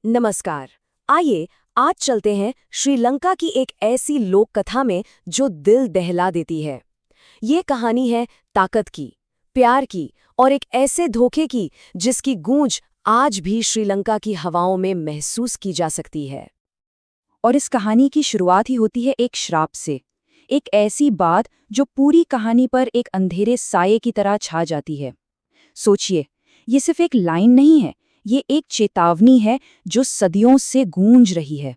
नमस्कार। आइए आज चलते हैं श्रीलंका की एक ऐसी लोक कथा में जो दिल दहला देती है। ये कहानी है ताकत की, प्यार की और एक ऐसे धोखे की जिसकी गूंज आज भी श्रीलंका की हवाओं में महसूस की जा सकती है। और इस कहानी की शुरुआत ही होती है एक श्राप से। एक ऐसी बात जो पूरी कहानी पर एक अंधेरे साये की तरह छा जाती है। सोचिए, ये सिर्फ एक लाइन नहीं है, ये एक चेतावनी है जो सदियों से गूंज रही है।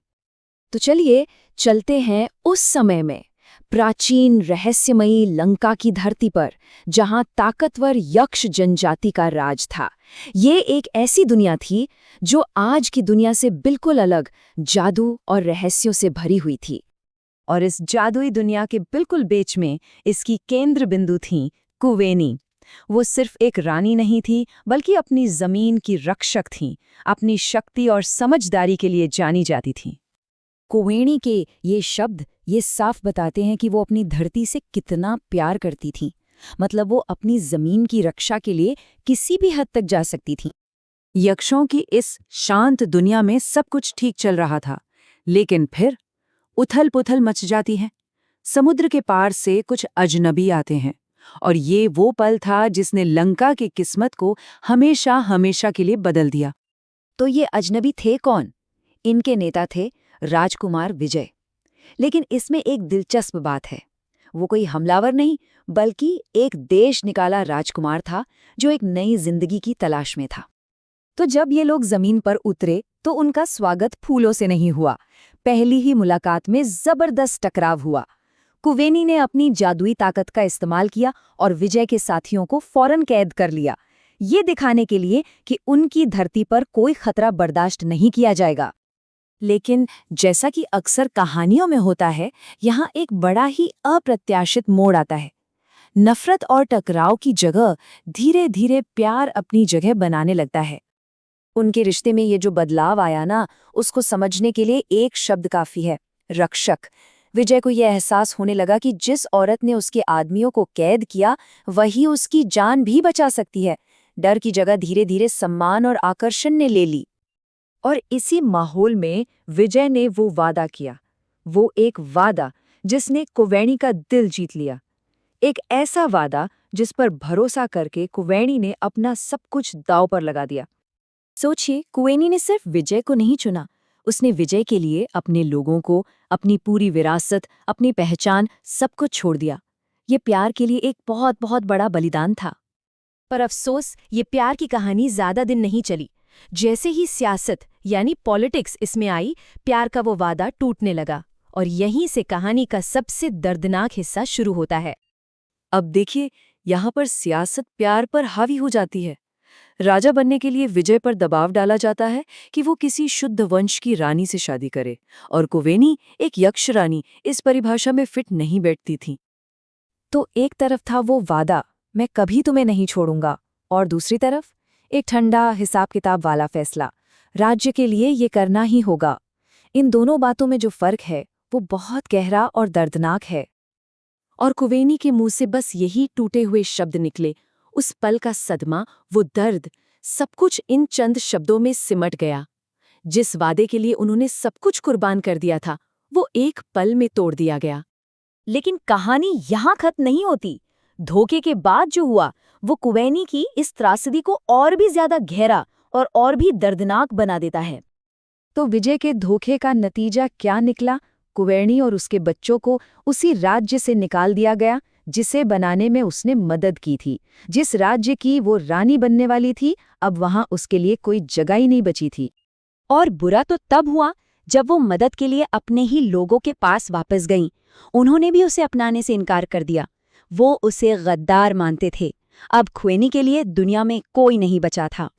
तो चलिए चलते हैं उस समय में, प्राचीन रहस्यमयी लंका की धरती पर, जहां ताकतवर यक्ष जनजाति का राज था। ये एक ऐसी दुनिया थी जो आज की दुनिया से बिल्कुल अलग, जादू और रहस्यों से भरी हुई थी। और इस जादुई दुनिया के बिल्कुल बीच में इसकी केंद्र बिंदु थी कुवेनी। वो सिर्फ एक रानी नहीं थी, बल्कि अपनी जमीन की रक्षक थीं, अपनी शक्ति और समझदारी के लिए जानी जाती थीं। कुवेणी के ये शब्द ये साफ बताते हैं कि वो अपनी धरती से कितना प्यार करती थीं। मतलब वो अपनी जमीन की रक्षा के लिए किसी भी हद तक जा सकती थीं। यक्षों की इस शांत दुनिया में सब कुछ ठीक चल रहा था, लेकिन फिर उथल-पुथल मच जाती है। समुद्र के पार से कुछ अजनबी आते हैं, और ये वो पल था जिसने लंका की किस्मत को हमेशा हमेशा के लिए बदल दिया। तो ये अजनबी थे कौन? इनके नेता थे राजकुमार विजय। लेकिन इसमें एक दिलचस्प बात है, वो कोई हमलावर नहीं, बल्कि एक देश निकाला राजकुमार था जो एक नई जिंदगी की तलाश में था। तो जब ये लोग जमीन पर उतरे तो उनका स्वागत फूलों से नहीं हुआ। पहली ही मुलाकात में जबरदस्त टकराव हुआ। कुवेनी ने अपनी जादुई ताकत का इस्तेमाल किया और विजय के साथियों को फौरन कैद कर लिया, ये दिखाने के लिए कि उनकी धरती पर कोई खतरा बर्दाश्त नहीं किया जाएगा। लेकिन जैसा कि अक्सर कहानियों में होता है, यहाँ एक बड़ा ही अप्रत्याशित मोड़ आता है। नफरत और टकराव की जगह धीरे धीरे प्यार अपनी जगह बनाने लगता है। उनके रिश्ते में ये जो बदलाव आया ना, उसको समझने के लिए एक शब्द काफी है, रक्षक। विजय को यह एहसास होने लगा कि जिस औरत ने उसके आदमियों को कैद किया, वही उसकी जान भी बचा सकती है। डर की जगह धीरे धीरे सम्मान और आकर्षण ने ले ली। और इसी माहौल में विजय ने वो वादा किया, वो एक वादा जिसने कुवेणी का दिल जीत लिया। एक ऐसा वादा जिस पर भरोसा करके कुवेणी ने अपना सब कुछ दांव पर लगा दिया। सोचिए, कुवेनी ने सिर्फ विजय को नहीं चुना, उसने विजय के लिए अपने लोगों को, अपनी पूरी विरासत, अपनी पहचान, सब कुछ छोड़ दिया। ये प्यार के लिए एक बहुत बहुत बड़ा बलिदान था। पर अफसोस, ये प्यार की कहानी ज्यादा दिन नहीं चली। जैसे ही सियासत यानी पॉलिटिक्स इसमें आई, प्यार का वो वादा टूटने लगा। और यहीं से कहानी का सबसे दर्दनाक हिस्सा शुरू होता है। अब देखिए, यहाँ पर सियासत प्यार पर हावी हो जाती है। राजा बनने के लिए विजय पर दबाव डाला जाता है कि वो किसी शुद्ध वंश की रानी से शादी करे, और कुवेनी एक यक्ष रानी इस परिभाषा में फिट नहीं बैठती थी। तो एक तरफ था वो वादा, मैं कभी तुम्हें नहीं छोड़ूंगा, और दूसरी तरफ एक ठंडा हिसाब किताब वाला फैसला, राज्य के लिए ये करना ही होगा। इन दोनों बातों में जो फर्क है वो बहुत गहरा और दर्दनाक है। और कुवेनी के मुंह से बस यही टूटे हुए शब्द निकले। उस पल का सदमा, वो दर्द, सब कुछ इन चंद शब्दों में सिमट गया। जिस वादे के लिए उन्होंने सब कुछ कुर्बान कर दिया था, वो एक पल में तोड़ दिया गया। लेकिन कहानी यहाँ खत्म नहीं होती। धोखे के बाद जो हुआ, वो कुवेनी की इस त्रासदी को और भी ज्यादा गहरा और भी दर्दनाक बना देता है। तो विजय के धोखे का नतीजा क्या निकला? कुवेनी और उसके बच्चों को उसी राज्य से निकाल दिया गया जिसे बनाने में उसने मदद की थी। जिस राज्य की वो रानी बनने वाली थी, अब वहां उसके लिए कोई जगह ही नहीं बची थी। और बुरा तो तब हुआ जब वो मदद के लिए अपने ही लोगों के पास वापस गईं। उन्होंने भी उसे अपनाने से इनकार कर दिया। वो उसे गद्दार मानते थे। अब कुवेनी के लिए दुनिया में कोई नहीं बचा था।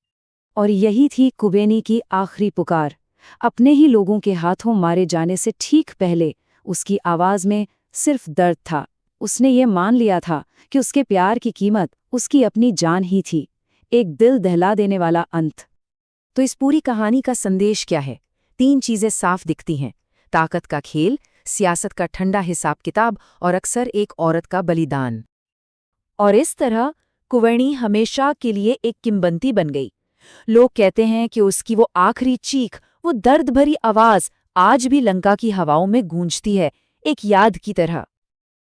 और यही थी कुवेनी की आखिरी पुकार। अपने ही लोगों के हाथों मारे जाने से ठीक पहले उसकी आवाज में सिर्फ दर्द था। उसने ये मान लिया था कि उसके प्यार की कीमत उसकी अपनी जान ही थी। एक दिल दहला देने वाला अंत। तो इस पूरी कहानी का संदेश क्या है? 3 चीजें साफ दिखती हैं: ताकत का खेल, सियासत का ठंडा हिसाब किताब और अक्सर एक औरत का बलिदान। और इस तरह कुवेनी हमेशा के लिए एक किंवदंती बन गई। लोग कहते हैं कि उसकी वो आखिरी चीख, वो दर्द भरी आवाज आज भी लंका की हवाओं में गूंजती है, एक याद की तरह।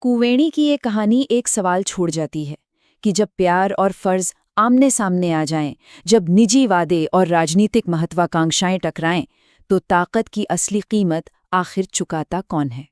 कुवेणी की ये कहानी एक सवाल छोड़ जाती है कि जब प्यार और फर्ज आमने सामने आ जाएं, जब निजी वादे और राजनीतिक महत्वाकांक्षाएं टकराएं, तो ताकत की असली कीमत आखिर चुकाता कौन है।